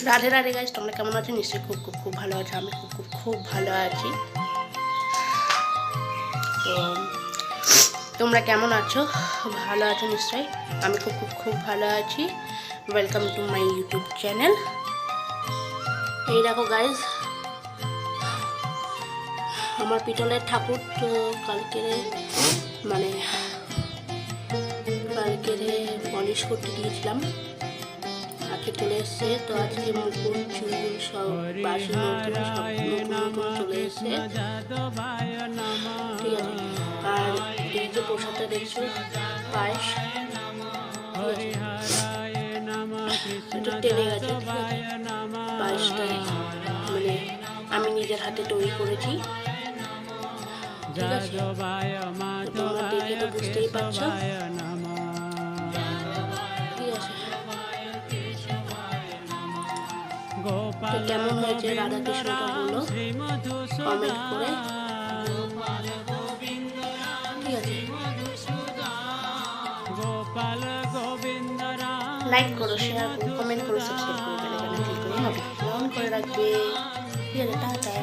Radhe Radhe guys, তোমরা কেমন আছো? নিশ্চয়ই খুব খুব খুব ভালো আছো। আমি খুব খুব খুব ভালো আছি। তো তোমরা কেমন আছো? ভালো আছো নিশ্চয়ই। আমি খুব খুব খুব ভালো আছি। Welcome to my YouTube channel. এই দেখো গাইস, আমার পিতলের ঠাকুর তো কালকে পলিশ করতে দিয়েছিলাম, হাতে চলে এসছে। তো আজকে মুকুট চুল সব বাসি নতুন চলে এসছে, ঠিক আছে। আর এই যে প্রসাদটা দেখছো, পায়েস, একটু টেনে গেছে, পায়েসটা আমি নিজের হাতে তৈরি করেছি, ঠিক আছে। তোমরা দেখে তো বুঝতেই পারছো, ঠিক আছে। তো কেমন হয়েছে রাধাকৃষ্ণটা বলো কমেন্ট করে, ঠিক আছে। লাইক করো, শেয়ার করো, কমেন্ট করো, সাবস্ক্রাইব করো, বেল আইকনে ক্লিক করে হবে অন করে রাখবে, ঠিক আছে। টাটা।